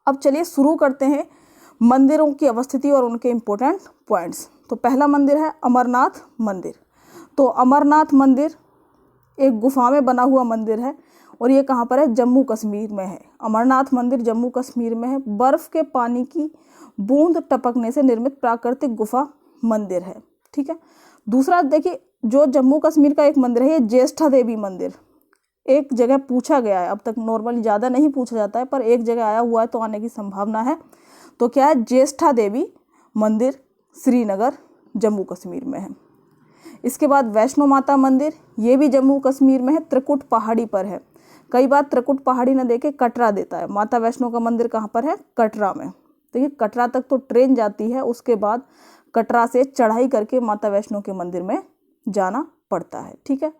अब चलिए शुरू करते हैं मंदिरों की अवस्थिति और उनके इम्पोर्टेंट पॉइंट्स। तो पहला मंदिर है अमरनाथ मंदिर। तो अमरनाथ मंदिर एक गुफा में बना हुआ मंदिर है और ये कहाँ पर है? जम्मू कश्मीर में है। अमरनाथ मंदिर जम्मू कश्मीर में है। बर्फ़ के पानी की बूंद टपकने से निर्मित प्राकृतिक गुफा मंदिर है। ठीक है। दूसरा देखिए, जो जम्मू कश्मीर का एक मंदिर है, ये ज्येष्ठा देवी मंदिर, एक जगह पूछा गया है, अब तक नॉर्मली ज़्यादा नहीं पूछा जाता है, पर एक जगह आया हुआ है तो आने की संभावना है। तो क्या है? ज्येष्ठा देवी मंदिर श्रीनगर जम्मू कश्मीर में है। इसके बाद वैष्णो माता मंदिर, ये भी जम्मू कश्मीर में है, त्रिकुट पहाड़ी पर है। कई बार त्रिकुट पहाड़ी न देके कटरा देता है। माता वैष्णो का मंदिर कहाँ पर है? कटरा में। देखिए, कटरा तक तो ट्रेन जाती है, उसके बाद कटरा से चढ़ाई करके माता वैष्णो के मंदिर में जाना पड़ता है। ठीक है।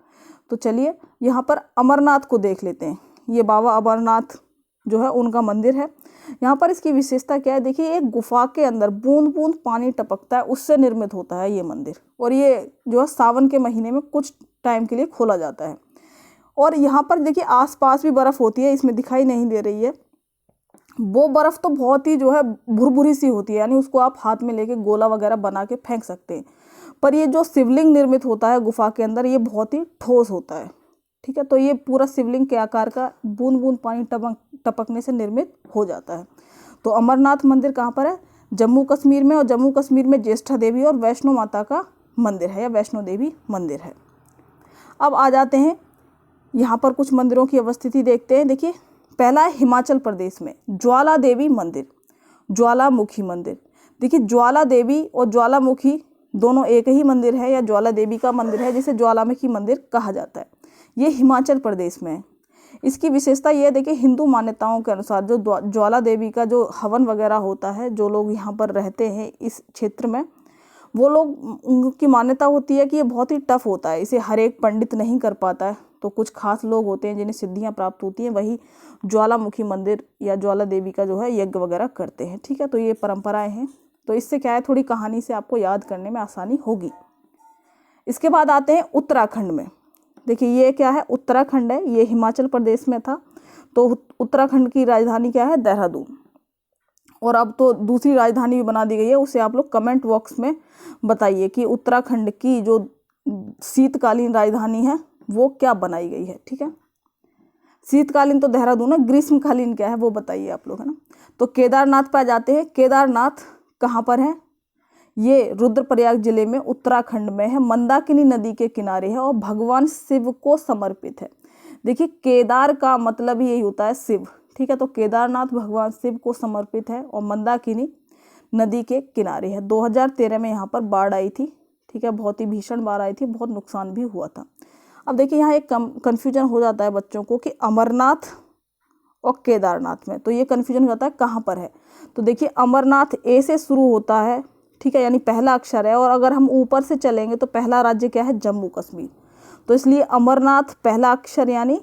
तो चलिए यहाँ पर अमरनाथ को देख लेते हैं। ये बाबा अमरनाथ जो है उनका मंदिर है। यहाँ पर इसकी विशेषता क्या है? देखिए, एक गुफा के अंदर बूंद बूंद पानी टपकता है, उससे निर्मित होता है ये मंदिर। और ये जो है सावन के महीने में कुछ टाइम के लिए खोला जाता है। और यहाँ पर देखिए आसपास भी बर्फ़ होती है, इसमें दिखाई नहीं दे रही है। वो बर्फ़ तो बहुत ही जो है भुरभुरी सी होती है, यानी उसको आप हाथ में लेके गोला वगैरह बना के फेंक सकते हैं। पर ये जो शिवलिंग निर्मित होता है गुफा के अंदर, ये बहुत ही ठोस होता है। ठीक है। तो ये पूरा शिवलिंग के आकार का बूंद बूंद पानी टपकने से निर्मित हो जाता है। तो अमरनाथ मंदिर कहाँ पर है? जम्मू कश्मीर में। और जम्मू कश्मीर में ज्येष्ठा देवी और वैष्णो माता का मंदिर है या वैष्णो देवी मंदिर है। अब आ जाते हैं यहाँ पर कुछ मंदिरों की अवस्थिति देखते हैं। देखिए, पहला है हिमाचल प्रदेश में ज्वाला देवी मंदिर, ज्वालामुखी मंदिर। देखिए, ज्वाला देवी और ज्वालामुखी दोनों एक ही मंदिर है या ज्वाला देवी का मंदिर है, जिसे ज्वालामुखी मंदिर कहा जाता है। ये हिमाचल प्रदेश में है। इसकी विशेषता ये है, देखिए, हिंदू मान्यताओं के अनुसार जो ज्वाला देवी का जो हवन वगैरह होता है, जो लोग यहाँ पर रहते हैं इस क्षेत्र में, वो लोग, उनकी मान्यता होती है कि ये बहुत ही टफ होता है, इसे हर एक पंडित नहीं कर पाता है। तो कुछ खास लोग होते हैं जिन्हें सिद्धियाँ प्राप्त होती हैं, वही ज्वालामुखी मंदिर या ज्वाला देवी का जो है यज्ञ वगैरह करते हैं। ठीक है। तो ये परंपराएं हैं। तो इससे क्या है, थोड़ी कहानी से आपको याद करने में आसानी होगी। इसके बाद आते हैं उत्तराखंड में। देखिए, ये क्या है? उत्तराखंड है। ये हिमाचल प्रदेश में था। तो उत्तराखंड की राजधानी क्या है? देहरादून। और अब तो दूसरी राजधानी भी बना दी गई है, उसे आप लोग कमेंट बॉक्स में बताइए कि उत्तराखंड की जो शीतकालीन राजधानी है वो क्या बनाई गई है। ठीक है। शीतकालीन तो देहरादून है, ग्रीष्मकालीन क्या है वो बताइए आप लोग, है ना। तो केदारनाथ पर जाते हैं। केदारनाथ कहाँ पर है? ये रुद्रप्रयाग जिले में उत्तराखंड में है, मंदाकिनी नदी के किनारे है और भगवान शिव को समर्पित है। देखिए, केदार का मतलब ही यही होता है शिव। ठीक है। तो केदारनाथ भगवान शिव को समर्पित है और मंदाकिनी नदी के किनारे है। 2013 में यहाँ पर बाढ़ आई थी। ठीक है। बहुत ही भीषण बाढ़ आई थी, बहुत नुकसान भी हुआ था। अब देखिए, यहाँ एक कन्फ्यूजन हो जाता है बच्चों को कि अमरनाथ और केदारनाथ में, तो ये कन्फ्यूजन हो जाता है कहाँ पर है। तो देखिए, अमरनाथ ए से शुरू होता है। ठीक है। यानी पहला अक्षर है। और अगर हम ऊपर से चलेंगे तो पहला राज्य क्या है? जम्मू कश्मीर। तो इसलिए अमरनाथ पहला अक्षर, यानी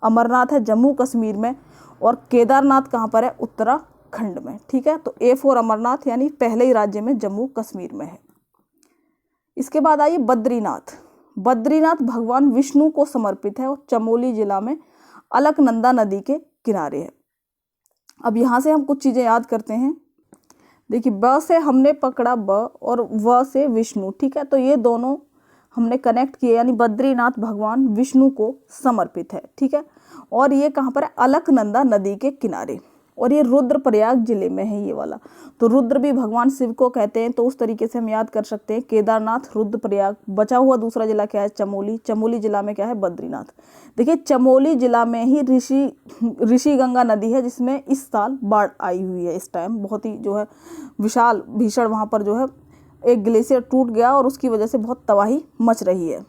अमरनाथ है जम्मू कश्मीर में। और केदारनाथ कहाँ पर है? उत्तराखंड में। ठीक है। तो ए फॉर अमरनाथ, यानी पहले ही राज्य में जम्मू कश्मीर में है। इसके बाद आइए बद्रीनाथ। बद्रीनाथ भगवान विष्णु को समर्पित है और चमोली जिला में अलकनंदा नदी के किनारे है। अब यहाँ से हम कुछ चीज़ें याद करते हैं। देखिए, ब से हमने पकड़ा ब और व से विष्णु। ठीक है। तो ये दोनों हमने कनेक्ट किए, यानी बद्रीनाथ भगवान विष्णु को समर्पित है। ठीक है। और ये कहाँ पर है? अलकनंदा नदी के किनारे। और ये रुद्रप्रयाग जिले में है ये वाला। तो रुद्र भी भगवान शिव को कहते हैं, तो उस तरीके से हम याद कर सकते हैं केदारनाथ, रुद्रप्रयाग। बचा हुआ दूसरा जिला क्या है? चमोली। चमोली जिला में क्या है? बद्रीनाथ। देखिए, चमोली जिला में ही ऋषि गंगा नदी है, जिसमें इस साल बाढ़ आई हुई है। इस टाइम बहुत ही जो है विशाल भीषण वहाँ पर जो है एक ग्लेशियर टूट गया और उसकी वजह से बहुत तबाही मच रही है।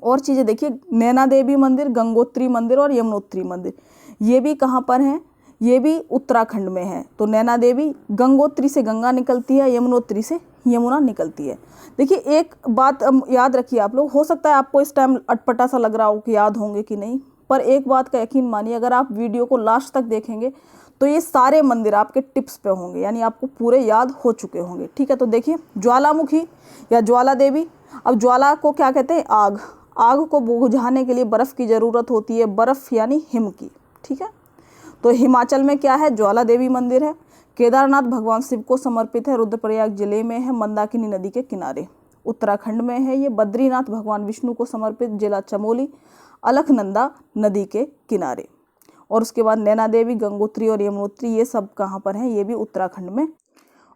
और चीज़ें देखिए, नैना देवी मंदिर, गंगोत्री मंदिर और यमुनोत्री मंदिर, ये भी कहाँ पर हैं? ये भी उत्तराखंड में है। तो नैना देवी, गंगोत्री से गंगा निकलती है, यमुनोत्री से यमुना निकलती है। देखिए, एक बात याद रखिए आप लोग, हो सकता है आपको इस टाइम अटपटा सा लग रहा हो कि याद होंगे कि नहीं, पर एक बात का यकीन मानिए, अगर आप वीडियो को लास्ट तक देखेंगे तो ये सारे मंदिर आपके टिप्स पे होंगे, यानी आपको पूरे याद हो चुके होंगे। ठीक है। तो देखिए, ज्वालामुखी या ज्वाला देवी। अब ज्वाला को क्या कहते हैं? आग। आग को बुझाने के लिए बर्फ़ की ज़रूरत होती है, बर्फ़ यानी हिम की। ठीक है। तो हिमाचल में क्या है, ज्वाला देवी मंदिर है। केदारनाथ भगवान शिव को समर्पित है, रुद्रप्रयाग जिले में है, मंदाकिनी नदी के किनारे। उत्तराखंड में है ये। बद्रीनाथ भगवान विष्णु को समर्पित, जिला चमोली, अलकनंदा नदी के किनारे। और उसके बाद नैना देवी, गंगोत्री और यमुनोत्री, ये सब कहाँ पर हैं, ये भी उत्तराखंड में।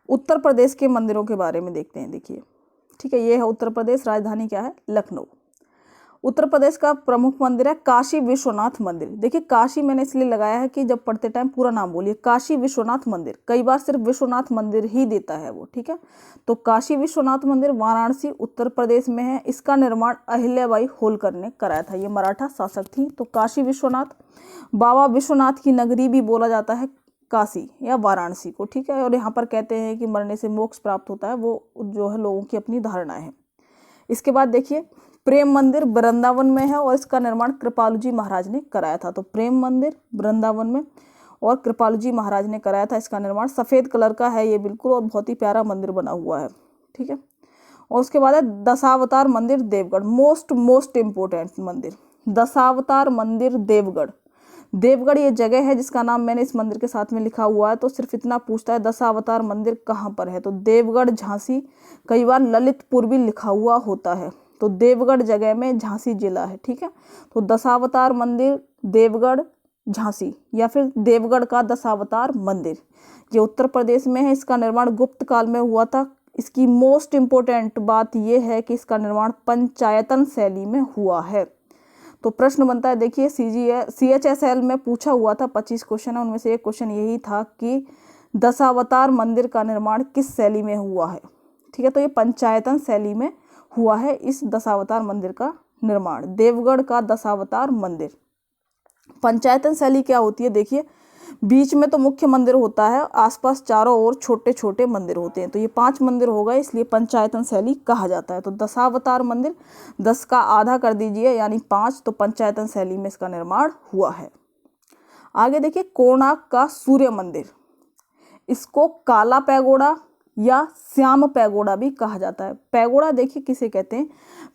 उत्तर प्रदेश के मंदिरों के बारे में देखते हैं, देखिए, ठीक है, ये है उत्तर प्रदेश, राजधानी क्या है, लखनऊ। उत्तर प्रदेश का प्रमुख मंदिर है काशी विश्वनाथ मंदिर। देखिए काशी मैंने इसलिए लगाया है कि जब पढ़ते टाइम पूरा नाम बोलिए, काशी विश्वनाथ मंदिर। कई बार सिर्फ विश्वनाथ मंदिर ही देता है वो, ठीक है। तो काशी विश्वनाथ मंदिर वाराणसी उत्तर प्रदेश में है। इसका निर्माण अहिल्याबाई होलकर ने कराया था, ये मराठा शासक थी। तो काशी विश्वनाथ, बाबा विश्वनाथ की नगरी भी बोला जाता है काशी या वाराणसी को, ठीक है। और यहाँ पर कहते हैं कि मरने से मोक्ष प्राप्त होता है, वो जो है लोगों की अपनी धारणा है। इसके बाद देखिए प्रेम मंदिर वृंदावन में है और इसका निर्माण कृपालु जी महाराज ने कराया था। तो प्रेम मंदिर वृंदावन में और कृपालु जी महाराज ने कराया था इसका निर्माण। सफ़ेद कलर का है ये बिल्कुल और बहुत ही प्यारा मंदिर बना हुआ है, ठीक है। और उसके बाद है दशावतार मंदिर देवगढ़, मोस्ट इम्पोर्टेंट मंदिर, दशावतार मंदिर देवगढ़। देवगढ़ ये जगह है जिसका नाम मैंने इस मंदिर के साथ में लिखा हुआ है। तो सिर्फ इतना पूछता है दशावतार मंदिर कहाँ पर है, तो देवगढ़ झांसी, कई बार ललितपुर भी लिखा हुआ होता है। तो देवगढ़ जगह में झांसी जिला है, ठीक है। तो दशावतार मंदिर देवगढ़ झांसी या फिर देवगढ़ का दशावतार मंदिर, ये उत्तर प्रदेश में है। इसका निर्माण गुप्त काल में हुआ था। इसकी मोस्ट इम्पोर्टेंट बात यह है कि इसका निर्माण पंचायतन शैली में हुआ है। तो प्रश्न बनता है, देखिए CHSL में पूछा हुआ था, 25 क्वेश्चन है, उनमें से एक क्वेश्चन यही था कि दशावतार मंदिर का निर्माण किस शैली में हुआ है, ठीक है। तो ये पंचायतन शैली में हुआ है इस दशावतार मंदिर का निर्माण, देवगढ़ का दशावतार मंदिर। पंचायतन शैली क्या होती है, देखिए बीच में तो मुख्य मंदिर होता है, आसपास चारों ओर छोटे छोटे मंदिर होते हैं। तो ये 5 मंदिर हो गए, इसलिए पंचायतन शैली कहा जाता है। तो दशावतार मंदिर 10 का आधा कर दीजिए यानी 5, तो पंचायतन शैली में इसका निर्माण हुआ है। आगे देखिए कोणार्क का सूर्य मंदिर, इसको काला पैगोडा या श्याम पैगोडा भी कहा जाता है। पैगोडा देखिए किसे कहते हैं,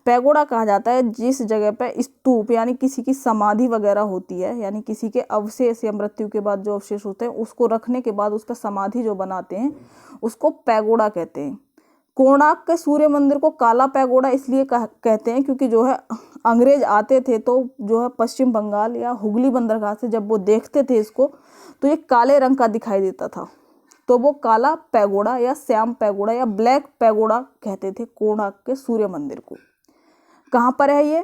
पैगोडा कहा जाता है जिस जगह पे स्तूप यानी किसी की समाधि वगैरह होती है, यानी किसी के अवशेष या मृत्यु के बाद जो अवशेष होते हैं उसको रखने के बाद उस पर समाधि जो बनाते हैं उसको पैगोडा कहते हैं। कोणार्क के सूर्य मंदिर को काला पैगोडा इसलिए कहते हैं क्योंकि जो है अंग्रेज आते थे तो जो है पश्चिम बंगाल या हुगली बंदरगाह से जब वो देखते थे इसको तो ये काले रंग का दिखाई देता था, तो वो काला पैगोडा या श्याम पैगोडा या ब्लैक पैगोडा कहते थे कोणार्क के सूर्य मंदिर को। कहाँ पर है ये,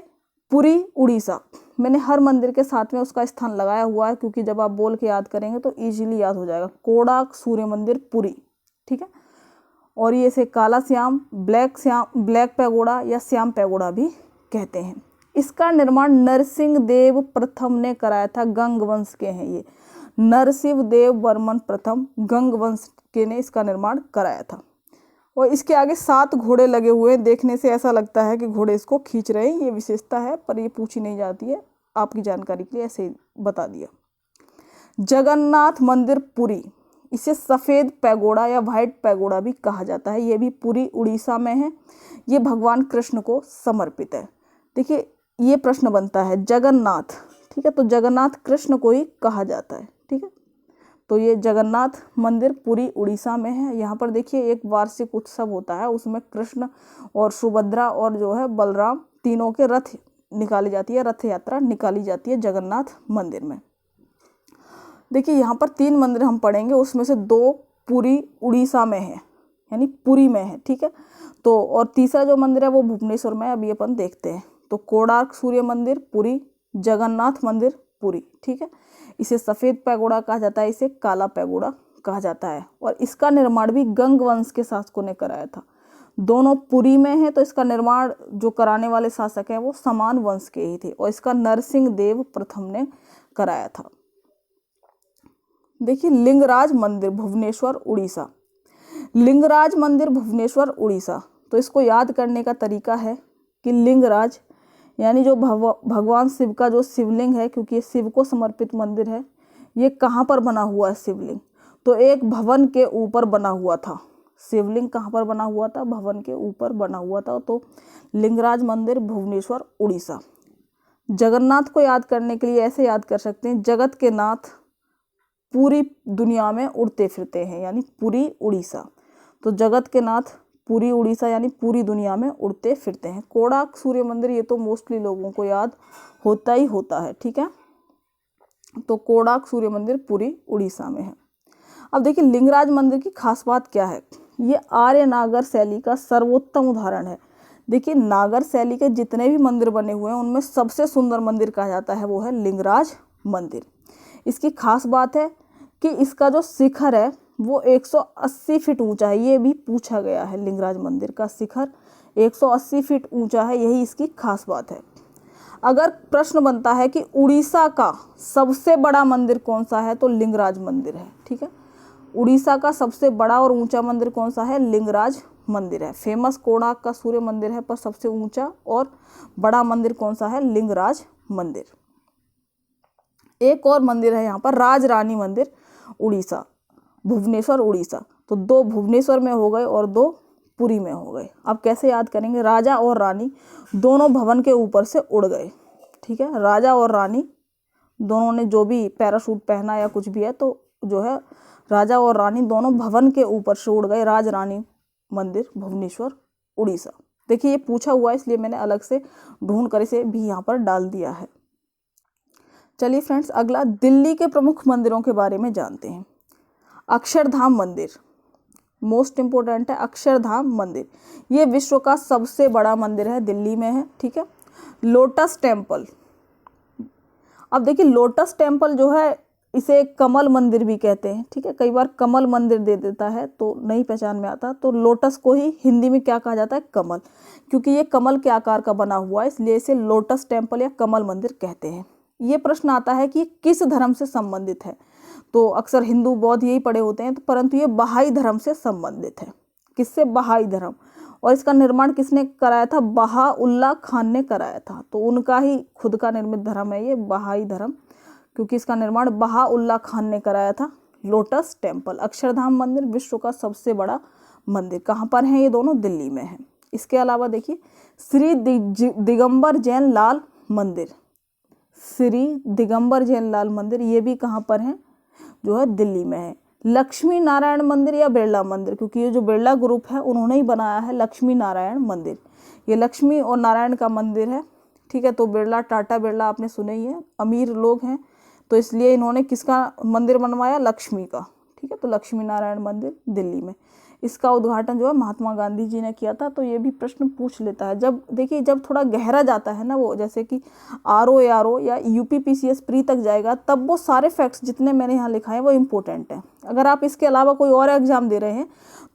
पुरी उड़ीसा। मैंने हर मंदिर के साथ में उसका स्थान लगाया हुआ है क्योंकि जब आप बोल के याद करेंगे तो इजीली याद हो जाएगा। कोणार्क सूर्य मंदिर पुरी, ठीक है। और ये इसे काला श्याम, ब्लैक पैगोडा या श्याम पैगोडा भी कहते हैं। इसका निर्माण नरसिंह देव प्रथम ने कराया था, गंग वंश के हैं ये, नरसिंह देव वर्मन प्रथम गंग वंश के ने इसका निर्माण कराया था। और इसके आगे 7 घोड़े लगे हुए हैं, देखने से ऐसा लगता है कि घोड़े इसको खींच रहे हैं, ये विशेषता है पर ये पूछी नहीं जाती है, आपकी जानकारी के लिए ऐसे ही बता दिया। जगन्नाथ मंदिर पुरी, इसे सफ़ेद पैगोडा या वाइट पैगोडा भी कहा जाता है, ये भी पुरी उड़ीसा में है। ये भगवान कृष्ण को समर्पित है। देखिए ये प्रश्न बनता है जगन्नाथ, ठीक है, तो जगन्नाथ कृष्ण को ही कहा जाता है, ठीक है। तो ये जगन्नाथ मंदिर पुरी उड़ीसा में है। यहाँ पर देखिए एक वार्षिक उत्सव होता है, उसमें कृष्ण और सुभद्रा और जो है बलराम तीनों के रथ निकाली जाती है, रथ यात्रा निकाली जाती है जगन्नाथ मंदिर में। देखिए यहाँ पर 3 मंदिर हम पढ़ेंगे, उसमें से 2 पुरी उड़ीसा में है यानी पुरी में है, ठीक है। तो और तीसरा जो मंदिर है वो भुवनेश्वर में, अभी अपन देखते हैं। तो कोणार्क सूर्य मंदिर पुरी, जगन्नाथ मंदिर पुरी, ठीक है। इसे सफ़ेद पैगोडा कहा जाता है, इसे काला पैगोडा कहा जाता है। और इसका निर्माण भी गंग वंश के शासकों ने कराया था। दोनों पुरी में है तो इसका निर्माण जो कराने वाले शासक हैं वो समान वंश के ही थे और इसका नरसिंह देव प्रथम ने कराया था। देखिए लिंगराज मंदिर भुवनेश्वर उड़ीसा, लिंगराज मंदिर भुवनेश्वर उड़ीसा। तो इसको याद करने का तरीका है कि लिंगराज यानी जो भगवान शिव का जो शिवलिंग है, क्योंकि ये शिव को समर्पित मंदिर है, ये कहाँ पर बना हुआ है शिवलिंग, तो एक भवन के ऊपर बना हुआ था। शिवलिंग कहाँ पर बना हुआ था, भवन के ऊपर बना हुआ था। तो लिंगराज मंदिर भुवनेश्वर उड़ीसा। जगन्नाथ को याद करने के लिए ऐसे याद कर सकते हैं, जगत के नाथ पूरी दुनिया में उड़ते फिरते हैं, यानी पुरी उड़ीसा। तो जगत के नाथ पुरी उड़ीसा यानी पूरी दुनिया में उड़ते फिरते हैं। कोणार्क सूर्य मंदिर, ये तो मोस्टली लोगों को याद होता ही होता है, ठीक है। तो कोणार्क सूर्य मंदिर पुरी उड़ीसा में है। अब देखिए लिंगराज मंदिर की खास बात क्या है। ये आर्य नागर शैली का सर्वोत्तम उदाहरण है। देखिए नागर शैली के जितने भी मंदिर बने हुए हैं उनमें सबसे सुंदर मंदिर कहा जाता है वो है लिंगराज मंदिर। इसकी खास बात है कि इसका जो शिखर है वो 180 फीट ऊंचा है। ये भी पूछा गया है, लिंगराज मंदिर का शिखर 180 फीट ऊंचा है, यही इसकी खास बात है। अगर प्रश्न बनता है कि उड़ीसा का सबसे बड़ा मंदिर कौन सा है, तो लिंगराज मंदिर है, ठीक है। उड़ीसा का सबसे बड़ा और ऊंचा मंदिर कौन सा है, लिंगराज मंदिर है। फेमस कोणार्क का सूर्य मंदिर है, पर सबसे ऊंचा और बड़ा मंदिर कौन सा है, लिंगराज मंदिर। एक और मंदिर है यहाँ पर, राज रानी मंदिर उड़ीसा, भुवनेश्वर उड़ीसा। तो 2 भुवनेश्वर में हो गए और 2 पुरी में हो गए। अब कैसे याद करेंगे, राजा और रानी दोनों भवन के ऊपर से उड़ गए, ठीक है। राजा और रानी दोनों ने जो भी पैराशूट पहना या कुछ भी है, तो जो है राजा और रानी दोनों भवन के ऊपर से उड़ गए। राज रानी मंदिर भुवनेश्वर उड़ीसा। देखिए ये पूछा हुआ है इसलिए मैंने अलग से ढूंढ कर इसे भी यहाँ पर डाल दिया है। चलिए फ्रेंड्स, अगला दिल्ली के प्रमुख मंदिरों के बारे में जानते हैं। अक्षरधाम मंदिर मोस्ट इम्पोर्टेंट है। अक्षरधाम मंदिर ये विश्व का सबसे बड़ा मंदिर है, दिल्ली में है, ठीक है। लोटस टेम्पल, अब देखिए लोटस टेम्पल जो है इसे कमल मंदिर भी कहते हैं, ठीक है। कई बार कमल मंदिर दे देता है तो नहीं पहचान में आता, तो लोटस को ही हिंदी में क्या कहा जाता है, कमल, क्योंकि ये कमल के आकार का बना हुआ है इसलिए इसे लोटस टेम्पल या कमल मंदिर कहते हैं। ये प्रश्न आता है कि किस धर्म से संबंधित है, तो अक्सर हिंदू बौद्ध यही पढ़े होते हैं, तो परंतु ये बहाई धर्म से संबंधित है। किससे, बहाई धर्म। और इसका निर्माण किसने कराया था, बहाउल्ला खान ने कराया था। तो उनका ही खुद का निर्मित धर्म है ये बहाई धर्म, क्योंकि इसका निर्माण बहाउल्ला खान ने कराया था। लोटस टेम्पल, अक्षरधाम मंदिर विश्व का सबसे बड़ा मंदिर कहाँ पर है, ये दोनों दिल्ली में है। इसके अलावा देखिए श्री दिगंबर जैन लाल मंदिर, श्री दिगंबर जैन लाल मंदिर ये भी कहाँ पर है, जो है दिल्ली में है। लक्ष्मी नारायण मंदिर या बिरला मंदिर, क्योंकि ये जो बिरला ग्रुप है उन्होंने ही बनाया है लक्ष्मी नारायण मंदिर। ये लक्ष्मी और नारायण का मंदिर है, ठीक है। तो बिरला, टाटा बिरला आपने सुने ही है, अमीर लोग हैं, तो इसलिए इन्होंने किसका मंदिर बनवाया, लक्ष्मी का, ठीक है। तो लक्ष्मी नारायण मंदिर दिल्ली में। इसका उद्घाटन जो है महात्मा गांधी जी ने किया था। तो ये भी प्रश्न पूछ लेता है। जब देखिए जब थोड़ा गहरा जाता है ना वो, जैसे कि आरओ या यूपीपीसीएस प्री तक जाएगा, तब वो सारे फैक्ट्स जितने मैंने यहाँ लिखा है वो इम्पोर्टेंट है। अगर आप इसके अलावा कोई और एग्जाम दे रहे हैं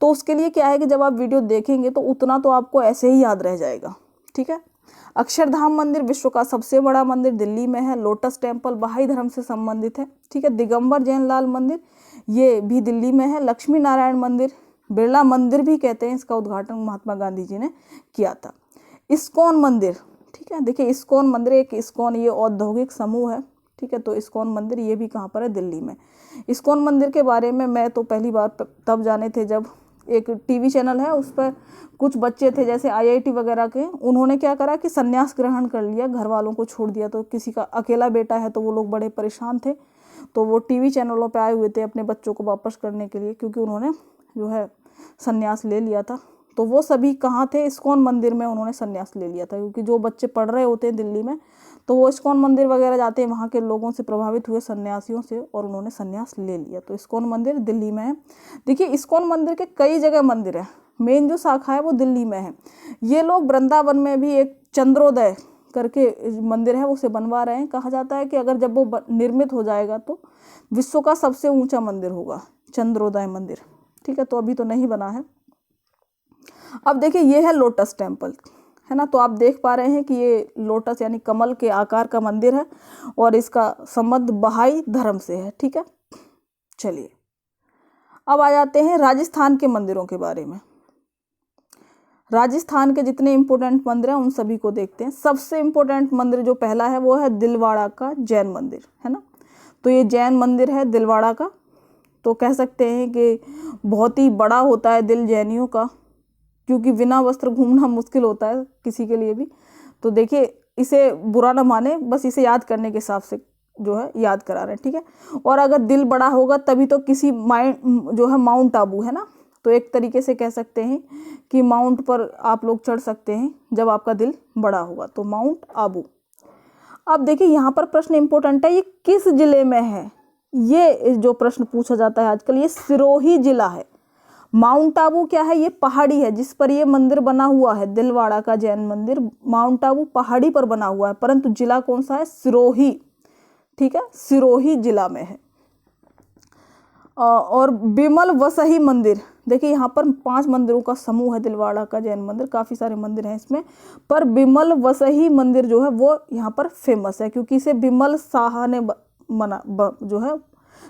तो उसके लिए क्या है कि जब आप वीडियो देखेंगे तो उतना तो आपको ऐसे ही याद रह जाएगा, ठीक है। अक्षरधाम मंदिर विश्व का सबसे बड़ा मंदिर दिल्ली में है। लोटस टेम्पल बहाई धर्म से संबंधित है, ठीक है। दिगंबर जैन लाल मंदिर ये भी दिल्ली में है। लक्ष्मी नारायण मंदिर, बिरला मंदिर भी कहते हैं, इसका उद्घाटन महात्मा गांधी जी ने किया था। इस्कॉन मंदिर, ठीक है। देखिए इस्कॉन मंदिर, एक इस्कॉन ये औद्योगिक समूह है, ठीक है। तो इस्कॉन मंदिर ये भी कहाँ पर है, दिल्ली में। इस्कॉन मंदिर के बारे में मैं तो पहली बार तब जाने थे जब एक टीवी चैनल है उस पर कुछ बच्चे थे जैसे आईआईटी वगैरह के, उन्होंने क्या करा कि संन्यास ग्रहण कर लिया, घर वालों को छोड़ दिया। तो किसी का अकेला बेटा है तो वो लोग बड़े परेशान थे, तो वो टीवी चैनलों पे आए हुए थे अपने बच्चों को वापस करने के लिए, क्योंकि उन्होंने जो है संन्यास ले लिया था। तो वो सभी कहाँ थे, इस्कॉन मंदिर में उन्होंने संन्यास ले लिया था, क्योंकि जो बच्चे पढ़ रहे होते हैं दिल्ली में तो वो इस्कॉन मंदिर वगैरह जाते हैं, वहाँ के लोगों से प्रभावित हुए सन्यासियों से, और उन्होंने संन्यास ले लिया। तो इस्कॉन मंदिर दिल्ली में है। देखिए इस्कॉन मंदिर के कई जगह मंदिर है, मेन जो शाखा है वो दिल्ली में है। ये लोग वृंदावन में भी एक चंद्रोदय करके मंदिर है उसे बनवा रहे हैं। कहा जाता है कि अगर जब वो निर्मित हो जाएगा तो विश्व का सबसे ऊंचा मंदिर होगा चंद्रोदय मंदिर, ठीक है। तो अभी तो नहीं बना है। अब देखिए ये है लोटस टेम्पल, है ना। तो आप देख पा रहे हैं कि ये लोटस यानी कमल के आकार का मंदिर है और इसका संबंध बहाई धर्म से है, ठीक है। चलिए अब आ जाते हैं राजस्थान के मंदिरों के बारे में। राजस्थान के जितने इंपॉर्टेंट मंदिर हैं उन सभी को देखते हैं। सबसे इंपॉर्टेंट मंदिर जो पहला है वो है दिलवाड़ा का जैन मंदिर, है ना। तो ये जैन मंदिर है दिलवाड़ा का। तो कह सकते हैं कि बहुत ही बड़ा होता है दिल जैनियों का, क्योंकि बिना वस्त्र घूमना मुश्किल होता है किसी के लिए भी। तो देखिए इसे बुरा ना माने, बस इसे याद करने के हिसाब से जो है याद करा रहे हैं, ठीक है। और अगर दिल बड़ा होगा तभी तो किसी माउंट आबू है ना, तो एक तरीके से कह सकते हैं कि माउंट पर आप लोग चढ़ सकते हैं जब आपका दिल बड़ा होगा, तो माउंट आबू। अब देखिए यहाँ पर प्रश्न इंपॉर्टेंट है, ये किस जिले में है, ये जो प्रश्न पूछा जाता है आजकल, ये सिरोही जिला है। माउंट आबू क्या है, ये पहाड़ी है जिस पर ये मंदिर बना हुआ है, दिलवाड़ा का जैन मंदिर माउंट आबू पहाड़ी पर बना हुआ है, परंतु जिला कौन सा है, सिरोही, ठीक है, सिरोही जिला में है। और बिमल वसही मंदिर, देखिए यहाँ पर 5 मंदिरों का समूह है दिलवाड़ा का जैन मंदिर, काफ़ी सारे मंदिर हैं इसमें, पर बिमल वसही मंदिर जो है वो यहाँ पर फेमस है क्योंकि इसे बिमल शाह ने जो है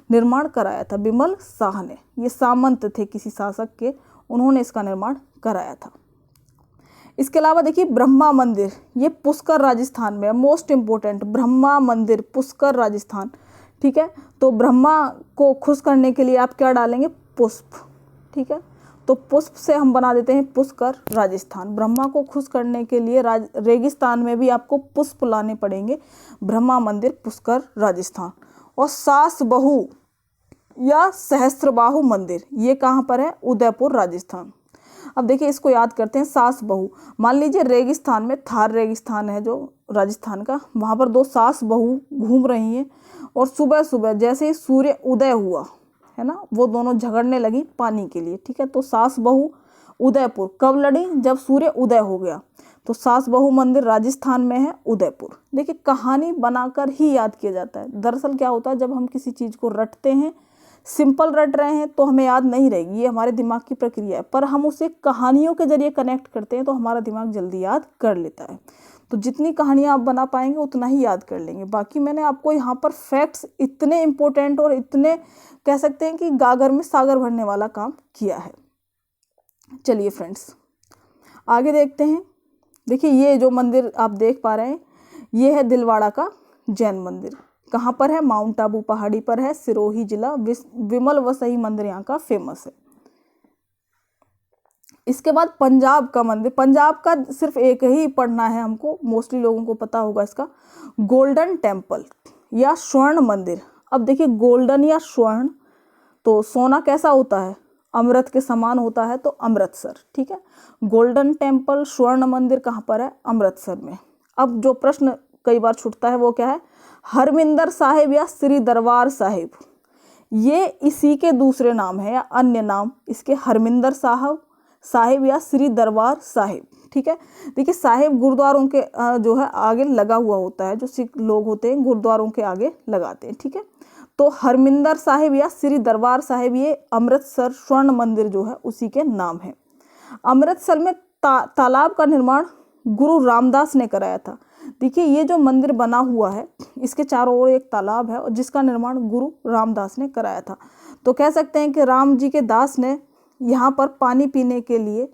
निर्माण कराया था। बिमल शाह ने, ये सामंत थे किसी शासक के, उन्होंने इसका निर्माण कराया था। इसके अलावा देखिए ब्रह्मा मंदिर, ये पुष्कर राजस्थान में है, मोस्ट इम्पोर्टेंट, ब्रह्मा मंदिर पुष्कर राजस्थान, ठीक है। तो ब्रह्मा को खुश करने के लिए आप क्या डालेंगे, पुष्प, ठीक है, तो पुष्प से हम बना देते हैं पुष्कर राजस्थान। ब्रह्मा को खुश करने के लिए रेगिस्तान में भी आपको पुष्प लाने पड़ेंगे, ब्रह्मा मंदिर पुष्कर राजस्थान। और सास बहू या सहस्त्रबाहु मंदिर, ये कहाँ पर है, उदयपुर राजस्थान। अब देखिए इसको याद करते हैं, सास बहू, मान लीजिए रेगिस्तान में, थार रेगिस्तान है जो राजस्थान का, वहाँ पर 2 सास बहू घूम रही हैं और सुबह सुबह जैसे ही सूर्य उदय हुआ है ना, वो दोनों झगड़ने लगी पानी के लिए, ठीक है। तो सास बहू उदयपुर कब लड़ी, जब सूर्य उदय हो गया, तो सास बहू मंदिर राजस्थान में है, उदयपुर। देखिए कहानी बनाकर ही याद किया जाता है। दरअसल क्या होता है, जब हम किसी चीज़ को रटते हैं, सिंपल रट रहे हैं तो हमें याद नहीं रहेगी, ये हमारे दिमाग की प्रक्रिया है, पर हम उसे कहानियों के जरिए कनेक्ट करते हैं तो हमारा दिमाग जल्दी याद कर लेता है। तो जितनी कहानियाँ आप बना पाएंगे उतना ही याद कर लेंगे। बाकी मैंने आपको यहाँ पर फैक्ट्स इतने इम्पोर्टेंट और इतने कह सकते हैं कि गागर में सागर भरने वाला काम किया है। चलिए फ्रेंड्स आगे देखते हैं। देखिए ये जो मंदिर आप देख पा रहे हैं, ये है दिलवाड़ा का जैन मंदिर, कहाँ पर है, माउंट आबू पहाड़ी पर है, सिरोही जिला, विमल वसई मंदिर यहाँ का फेमस है। इसके बाद पंजाब का मंदिर, पंजाब का सिर्फ एक ही पढ़ना है हमको, मोस्टली लोगों को पता होगा इसका, गोल्डन टेम्पल या स्वर्ण मंदिर। अब देखिए गोल्डन या स्वर्ण, तो सोना कैसा होता है, अमृत के समान होता है, तो अमृतसर, ठीक है। गोल्डन टेम्पल स्वर्ण मंदिर कहाँ पर है, अमृतसर में। अब जो प्रश्न कई बार छूटता है वो क्या है, हरमिंदर साहिब या श्री दरबार साहिब, ये इसी के दूसरे नाम है या अन्य नाम इसके, हरमिंदर साहिब या श्री दरबार साहिब, ठीक है। देखिए साहिब गुरुद्वारों के जो है आगे लगा हुआ होता है, जो सिख लोग होते हैं गुरुद्वारों के आगे लगाते हैं, ठीक है। तो हरमिंदर साहिब या श्री दरबार साहिब, ये अमृतसर स्वर्ण मंदिर जो है उसी के नाम है। अमृतसर में तालाब का निर्माण गुरु रामदास ने कराया था। देखिए ये जो मंदिर बना हुआ है इसके चारों ओर एक तालाब है और जिसका निर्माण गुरु रामदास ने कराया था। तो कह सकते हैं कि राम जी के दास ने यहाँ पर पानी पीने के लिए,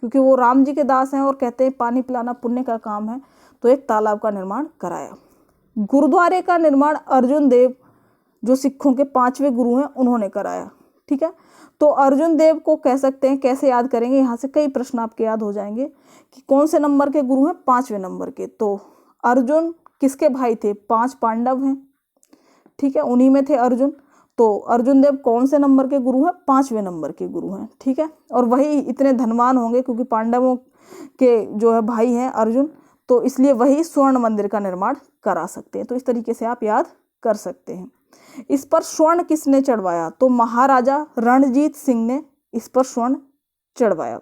क्योंकि वो राम जी के दास हैं और कहते हैं पानी पिलाना पुण्य का काम है, तो एक तालाब का निर्माण कराया। गुरुद्वारे का निर्माण अर्जुन देव जो सिखों के 5वें गुरु हैं उन्होंने कराया, ठीक है। तो अर्जुन देव को कह सकते हैं, कैसे याद करेंगे, यहाँ से कई प्रश्न आपके याद हो जाएंगे कि कौन से नंबर के गुरु हैं, 5वें नंबर के। तो अर्जुन किसके भाई थे, 5 पांडव हैं, ठीक है, उन्हीं में थे अर्जुन। तो अर्जुन देव कौन से नंबर के गुरु हैं, 5वें नंबर के गुरु हैं, ठीक है। और वही इतने धनवान होंगे क्योंकि पांडवों के जो है भाई हैं अर्जुन, तो इसलिए वही स्वर्ण मंदिर का निर्माण करा सकते हैं। तो इस तरीके से आप याद कर सकते हैं। इस पर स्वर्ण किसने चढ़वाया, तो महाराजा रणजीत सिंह ने इस पर स्वर्ण चढ़वाया।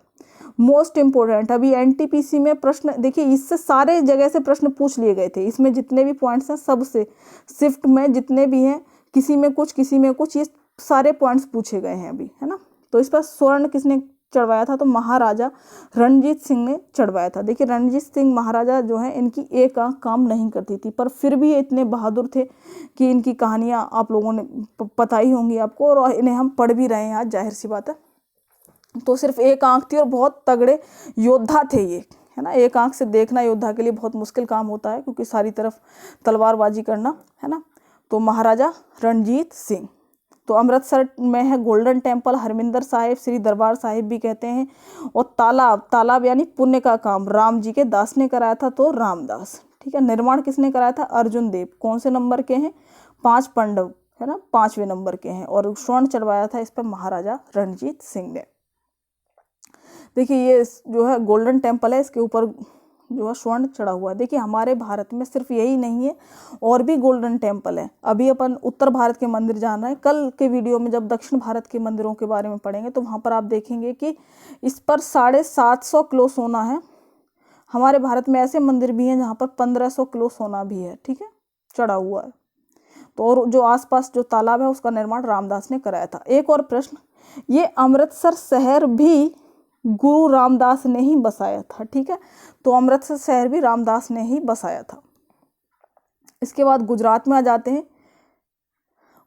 मोस्ट इंपोर्टेंट, अभी एनटीपीसी में प्रश्न देखिए, इससे सारे जगह से प्रश्न पूछ लिए गए थे, इसमें जितने भी पॉइंट्स हैं सबसे, शिफ्ट में जितने भी हैं, किसी में कुछ किसी में कुछ, ये सारे पॉइंट्स पूछे गए हैं अभी, है ना। तो इस पर स्वर्ण किसने चढ़वाया था, तो महाराजा रणजीत सिंह ने चढ़वाया था। देखिए रणजीत सिंह महाराजा जो है, इनकी एक आंख काम नहीं करती थी, पर फिर भी ये इतने बहादुर थे कि इनकी कहानियाँ आप लोगों ने पता ही होंगी आपको, और इन्हें हम पढ़ भी रहे हैं आज, जाहिर सी बात है। तो सिर्फ एक आंख थी और बहुत तगड़े योद्धा थे ये, है ना। एक आंख से देखना योद्धा के लिए बहुत मुश्किल काम होता है क्योंकि सारी तरफ तलवारबाजी करना, है ना। तो महाराजा रणजीत सिंह। तो अमृतसर में है गोल्डन टेम्पल, हरमिंदर साहिब, श्री दरबार साहिब भी कहते हैं। और तालाब यानी पुण्य का काम राम जी के दास ने कराया था, तो रामदास, ठीक है। निर्माण किसने कराया था? अर्जुन देव। कौन से नंबर के हैं? 5 पांडव, है ना, 5वें नंबर के हैं। और स्वर्ण चढ़वाया था इस पर महाराजा रणजीत सिंह ने। देखिए ये जो है गोल्डन टेम्पल है, इसके ऊपर जो है स्वर्ण चढ़ा हुआ है। देखिए हमारे भारत में सिर्फ यही नहीं है, और भी गोल्डन टेम्पल है। अभी अपन उत्तर भारत के मंदिर जाना है, कल के वीडियो में जब दक्षिण भारत के मंदिरों के बारे में पढ़ेंगे तो वहाँ पर आप देखेंगे कि इस पर 750 किलो सोना है। हमारे भारत में ऐसे मंदिर भी हैं जहाँ पर 1500 किलो सोना भी है, ठीक है, चढ़ा हुआ है। तो और जो आसपास जो तालाब है उसका निर्माण रामदास ने कराया था। एक और प्रश्न, ये अमृतसर शहर भी गुरु रामदास ने ही बसाया था, ठीक है। तो अमृतसर शहर भी रामदास ने ही बसाया था। इसके बाद गुजरात में आ जाते हैं।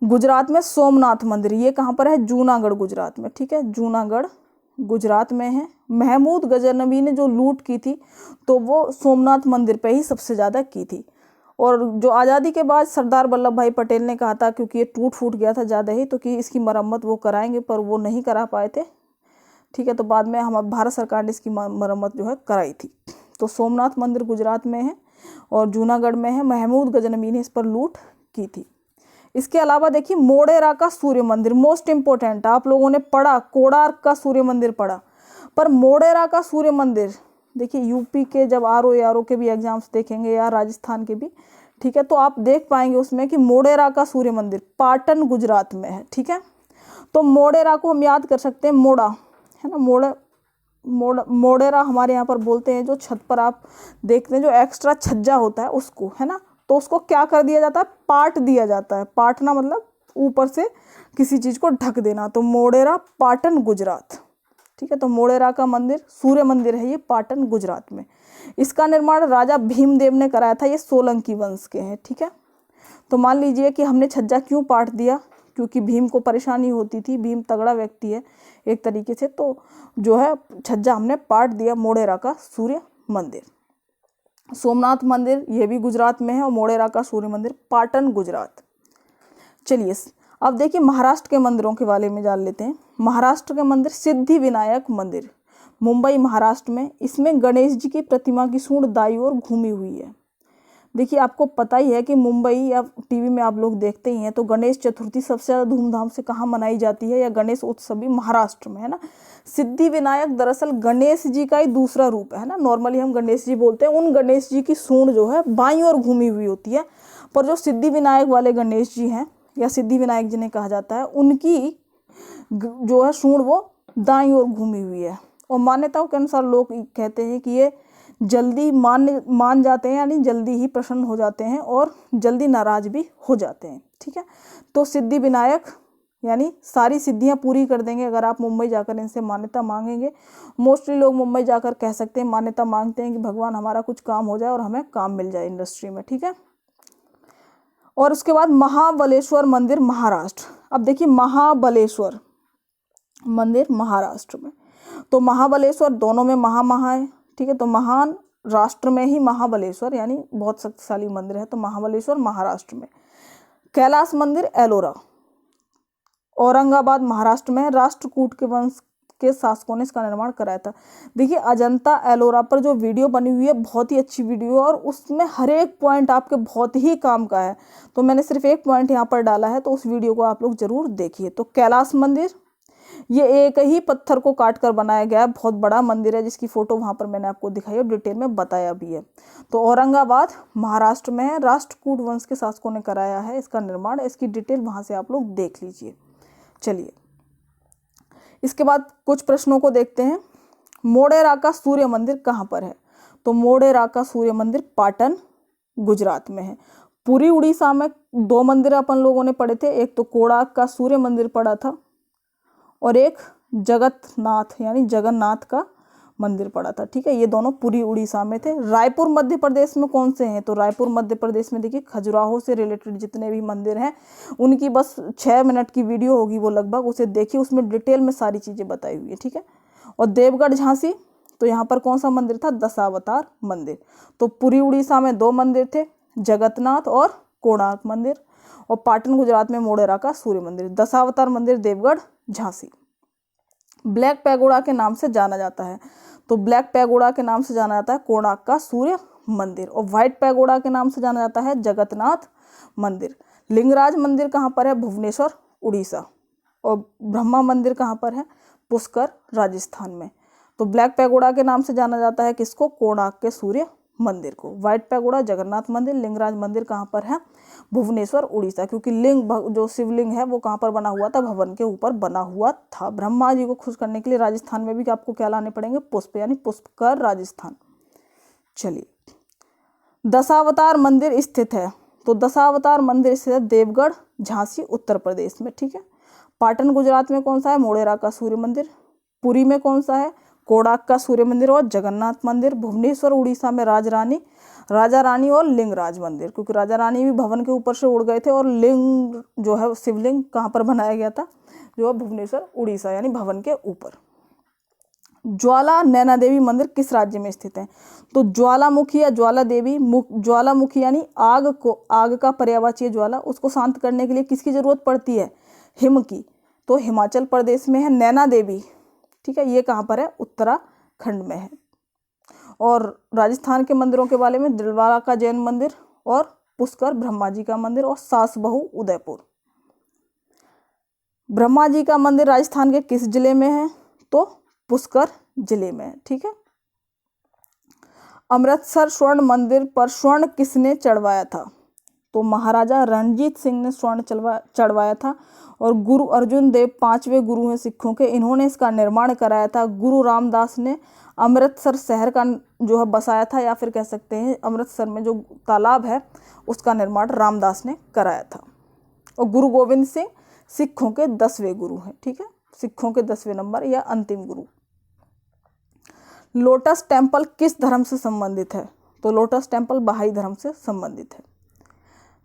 गुजरात में सोमनाथ मंदिर, ये कहाँ पर है? जूनागढ़ गुजरात में, ठीक है, जूनागढ़ गुजरात में है। महमूद गजनवी ने जो लूट की थी तो वो सोमनाथ मंदिर पे ही सबसे ज़्यादा की थी। और जो आज़ादी के बाद सरदार वल्लभ भाई पटेल ने कहा था, क्योंकि ये टूट फूट गया था ज़्यादा ही, तो कि इसकी मरम्मत वो कराएंगे, पर वो नहीं करा पाए थे, ठीक है। तो बाद में हम भारत सरकार ने इसकी मरम्मत जो है कराई थी। तो सोमनाथ मंदिर गुजरात में है और जूनागढ़ में है। महमूद गजनवी ने इस पर लूट की थी। इसके अलावा देखिए मोढेरा का सूर्य मंदिर, मोस्ट इम्पोर्टेंट, आप लोगों ने पढ़ा कोणार्क का सूर्य मंदिर पढ़ा, पर मोढेरा का सूर्य मंदिर देखिए यूपी के जब आरओ के भी एग्जाम्स देखेंगे या राजस्थान के भी, ठीक है, तो आप देख पाएंगे उसमें कि मोढेरा का सूर्य मंदिर पाटन गुजरात में है, ठीक है। तो मोढेरा को हम याद कर सकते हैं मोड़ा, है ना, मोढेरा हमारे यहाँ पर बोलते हैं जो छत पर आप देखते हैं जो एक्स्ट्रा छज्जा होता है उसको, है ना, तो उसको क्या कर दिया जाता है? पाट दिया जाता है। पाटना मतलब ऊपर से किसी चीज़ को ढक देना। तो मोढेरा पाटन गुजरात, ठीक है। तो मोढेरा का मंदिर सूर्य मंदिर है ये पाटन गुजरात में। इसका निर्माण राजा भीमदेव ने कराया था। ये सोलंकी वंश के हैं, ठीक है। तो मान लीजिए कि हमने छज्जा क्यों पाट दिया? क्योंकि भीम को परेशानी होती थी, भीम तगड़ा व्यक्ति है एक तरीके से, तो जो है छज्जा हमने पाट दिया। मोढेरा का सूर्य मंदिर, सोमनाथ मंदिर ये भी गुजरात में है, और मोढेरा का सूर्य मंदिर पाटन गुजरात। चलिए अब देखिए महाराष्ट्र के मंदिरों के बारे में जान लेते हैं। महाराष्ट्र के मंदिर सिद्धि विनायक मंदिर, मुंबई महाराष्ट्र में। इसमें गणेश जी की प्रतिमा की सूंड दाईं ओर घूमी हुई है। देखिए आपको पता ही है कि मुंबई या टीवी में आप लोग देखते ही हैं, तो गणेश चतुर्थी सबसे ज़्यादा धूमधाम से कहाँ मनाई जाती है, या गणेश उत्सव भी महाराष्ट्र में, है ना। सिद्धि विनायक दरअसल गणेश जी का ही दूसरा रूप है ना। नॉर्मली हम गणेश जी बोलते हैं, उन गणेश जी की सूंड जो है बाईं ओर घूमी हुई होती है, पर जो सिद्धि विनायक वाले गणेश जी हैं या सिद्धि विनायक जिन्हें कहा जाता है, उनकी जो है सूंड वो दाईं ओर घूमी हुई है। और मान्यताओं के अनुसार लोग कहते हैं कि ये जल्दी मान जाते हैं, यानी जल्दी ही प्रसन्न हो जाते हैं और जल्दी नाराज भी हो जाते हैं, ठीक है। तो सिद्धि विनायक यानी सारी सिद्धियां पूरी कर देंगे अगर आप मुंबई जाकर इनसे मान्यता मांगेंगे। मोस्टली लोग मुंबई जाकर कह सकते हैं, मान्यता मांगते हैं कि भगवान हमारा कुछ काम हो जाए और हमें काम मिल जाए इंडस्ट्री में, ठीक है। और उसके बाद महाबलेश्वर मंदिर महाराष्ट्र। अब देखिए महाबलेश्वर मंदिर महाराष्ट्र में, तो महाबलेश्वर दोनों में महा है, ठीक है। तो महान राष्ट्र में ही महाबलेश्वर यानी बहुत शक्तिशाली मंदिर है, तो महाबलेश्वर महाराष्ट्र में। कैलाश मंदिर एलोरा औरंगाबाद महाराष्ट्र में। राष्ट्रकूट के वंश के शासकों ने इसका निर्माण कराया था। देखिए अजंता एलोरा पर जो वीडियो बनी हुई है बहुत ही अच्छी वीडियो, और उसमें हर एक पॉइंट आपके बहुत ही काम का है, तो मैंने सिर्फ एक पॉइंट यहाँ पर डाला है, तो उस वीडियो को आप लोग जरूर देखिए। तो कैलाश मंदिर ये एक ही पत्थर को काट कर बनाया गया बहुत बड़ा मंदिर है, जिसकी फोटो वहाँ पर मैंने आपको दिखाई और डिटेल में बताया भी है। तो औरंगाबाद महाराष्ट्र में है, राष्ट्रकूट वंश के शासकों ने कराया है इसका निर्माण। इसकी डिटेल वहाँ से आप लोग देख लीजिए। चलिए इसके बाद कुछ प्रश्नों को देखते हैं। मोढेरा का सूर्य मंदिर कहाँ पर है? तो मोढेरा का सूर्य मंदिर पाटन गुजरात में है। पूरी उड़ीसा में 2 मंदिर अपन लोगों ने पढ़े थे, एक तो कोणार्क का सूर्य मंदिर पढ़ा था और एक जगन्नाथ यानी जगन्नाथ का मंदिर पड़ा था, ठीक है। ये दोनों पूरी उड़ीसा में थे। रायपुर मध्य प्रदेश में कौन से हैं? तो रायपुर मध्य प्रदेश में देखिए खजुराहो से रिलेटेड जितने भी मंदिर हैं उनकी बस 6 मिनट की वीडियो होगी वो लगभग, उसे देखिए, उसमें डिटेल में सारी चीज़ें बताई हुई है, ठीक है। और देवगढ़ झांसी, तो यहाँ पर कौन सा मंदिर था? दशावतार मंदिर। तो पूरी उड़ीसा में 2 मंदिर थे, जगन्नाथ और कोणार्क मंदिर। और पाटन गुजरात में मोढेरा का सूर्य मंदिर, दशावतार मंदिर देवगढ़ झांसी। ब्लैक पैगोडा के नाम से जाना जाता है, तो ब्लैक पैगोडा के नाम से जाना जाता है कोणार्क का सूर्य मंदिर। और व्हाइट पैगोडा के नाम से जाना जाता है जगन्नाथ मंदिर। लिंगराज मंदिर कहाँ पर है? भुवनेश्वर उड़ीसा। और ब्रह्मा मंदिर कहाँ पर है? पुष्कर राजस्थान में। तो ब्लैक पैगोडा के नाम से जाना जाता है किसको? कोणार्क के सूर्य मंदिर को। व्हाइट पैगोडा जगन्नाथ मंदिर। लिंगराज मंदिर कहाँ पर है? भुवनेश्वर उड़ीसा, क्योंकि लिंग जो शिवलिंग है वो कहाँ पर बना हुआ था? भवन के ऊपर बना हुआ था। ब्रह्मा जी को खुश करने के लिए राजस्थान में भी आपको क्या लाने पड़ेंगे? पुष्प, यानी पुष्कर राजस्थान। चलिए, दशावतार मंदिर स्थित है, तो दशावतार मंदिर स्थित है देवगढ़ झांसी उत्तर प्रदेश में। ठीक है। पाटन गुजरात में कौन सा है? मोढेरा का सूर्य मंदिर। पुरी में कौन सा है? कोणार्क का सूर्य मंदिर और जगन्नाथ मंदिर। भुवनेश्वर उड़ीसा में राजा रानी और लिंगराज मंदिर, क्योंकि राजा रानी भी भवन के ऊपर से उड़ गए थे और लिंग जो है शिवलिंग कहाँ पर बनाया गया था? जो है भुवनेश्वर उड़ीसा, यानी भवन के ऊपर। ज्वाला नैना देवी मंदिर किस राज्य में स्थित है? तो ज्वालामुखी या ज्वाला देवी, ज्वालामुखी यानी आग का पर्यायवाची ज्वाला, उसको शांत करने के लिए किसकी जरूरत पड़ती है? हिम की। तो हिमाचल प्रदेश में है। नैना देवी, ठीक है, ये कहाँ पर है? उत्तराखंड में है। और राजस्थान के मंदिरों के बारे में दिलवाड़ा का जैन मंदिर और पुष्कर ब्रह्मा जी का मंदिर और सास बहू उदयपुर। ब्रह्मा जी का मंदिर राजस्थान के किस जिले में है? तो पुष्कर जिले में है। ठीक है। अमृतसर स्वर्ण मंदिर पर स्वर्ण किसने चढ़वाया था? तो महाराजा रणजीत सिंह ने स्वर्ण चढ़वाया था। और गुरु अर्जुन देव 5वें गुरु हैं सिखों के, इन्होंने इसका निर्माण कराया था। गुरु रामदास ने अमृतसर शहर का जो है बसाया था, या फिर कह सकते हैं अमृतसर में जो तालाब है उसका निर्माण रामदास ने कराया था। और गुरु गोविंद सिंह सिखों के 10वें गुरु हैं। ठीक है, सिखों के 10वें नंबर या अंतिम गुरु। लोटस टेम्पल किस धर्म से संबंधित है? तो लोटस टेम्पल बहाई धर्म से संबंधित है।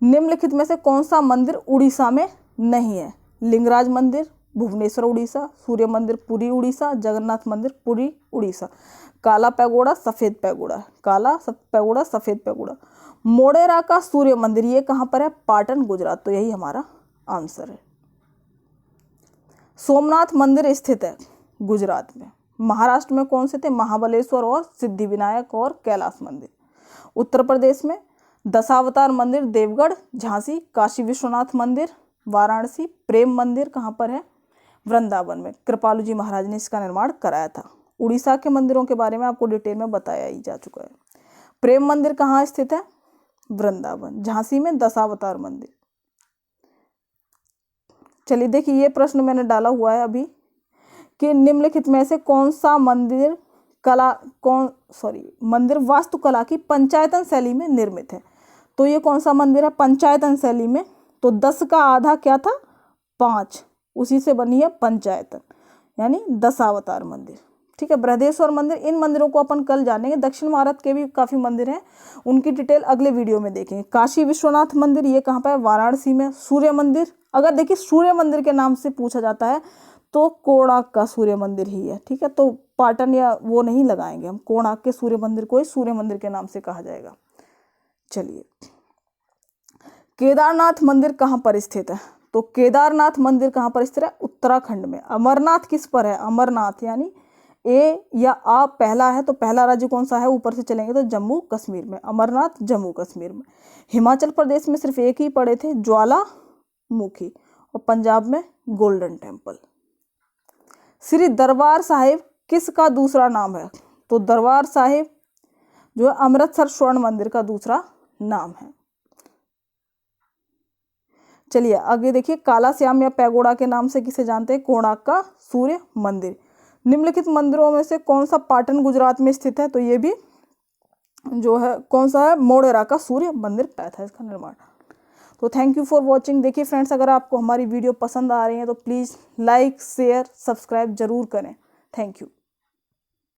निम्नलिखित में से कौन सा मंदिर उड़ीसा में नहीं है? लिंगराज मंदिर भुवनेश्वर उड़ीसा, सूर्य मंदिर पुरी उड़ीसा, जगन्नाथ मंदिर पुरी उड़ीसा। काला पैगोडा सफेद पैगोडा, काला पैगोडा सफेद पैगोडा। मोढेरा का सूर्य मंदिर ये कहाँ पर है? पाटन गुजरात। तो यही हमारा आंसर है। सोमनाथ मंदिर स्थित है गुजरात में। महाराष्ट्र में कौन से थे? महाबलेश्वर और सिद्धिविनायक और कैलाश मंदिर। उत्तर प्रदेश में दशावतार मंदिर देवगढ़ झांसी, काशी विश्वनाथ मंदिर वाराणसी, प्रेम मंदिर कहाँ पर है? वृंदावन में। कृपालु जी महाराज ने इसका निर्माण कराया था। उड़ीसा के मंदिरों के बारे में आपको डिटेल में बताया ही जा चुका है। प्रेम मंदिर कहाँ स्थित है? वृंदावन। झांसी में दशावतार मंदिर। चलिए देखिए, ये प्रश्न मैंने डाला हुआ है अभी कि निम्नलिखित में से कौन सा मंदिर मंदिर वास्तुकला की पंचायतन शैली में निर्मित है? तो ये कौन सा मंदिर है पंचायतन शैली में? तो 10 का आधा क्या था? 5, उसी से बनी है पंचायतन, यानी दशावतार मंदिर। ठीक है। बृहदेश्वर मंदिर, इन मंदिरों को अपन कल जानेंगे। दक्षिण भारत के भी काफ़ी मंदिर हैं, उनकी डिटेल अगले वीडियो में देखेंगे। काशी विश्वनाथ मंदिर ये कहाँ पर है? वाराणसी में। सूर्य मंदिर, अगर देखिए सूर्य मंदिर के नाम से पूछा जाता है तो कोणार्क का सूर्य मंदिर ही है। ठीक है, तो पाटन या वो नहीं लगाएंगे हम, कोणार्क के सूर्य मंदिर को ही सूर्य मंदिर के नाम से कहा जाएगा। चलिए, केदारनाथ मंदिर कहाँ पर स्थित है? तो केदारनाथ मंदिर कहाँ पर स्थित है? उत्तराखंड में। अमरनाथ किस पर है? अमरनाथ यानी ए या आ पहला है, तो पहला राज्य कौन सा है? ऊपर से चलेंगे तो जम्मू कश्मीर में। अमरनाथ जम्मू कश्मीर में। हिमाचल प्रदेश में सिर्फ एक ही पड़े थे, ज्वालामुखी। और पंजाब में गोल्डन टेम्पल। श्री दरबार साहिब किसका दूसरा नाम है? तो दरबार साहिब जो है अमृतसर स्वर्ण मंदिर का दूसरा नाम है। चलिए आगे देखिए, काला श्याम या पैगोडा के नाम से किसे जानते हैं? कोणार्क का सूर्य मंदिर। निम्नलिखित मंदिरों में से कौन सा पाटन गुजरात में स्थित है? तो ये भी जो है कौन सा है? मोढेरा का सूर्य मंदिर पाया था इसका निर्माण। तो थैंक यू फॉर वॉचिंग। देखिए फ्रेंड्स, अगर आपको हमारी वीडियो पसंद आ रही है तो प्लीज़ लाइक शेयर सब्सक्राइब जरूर करें। Thank you.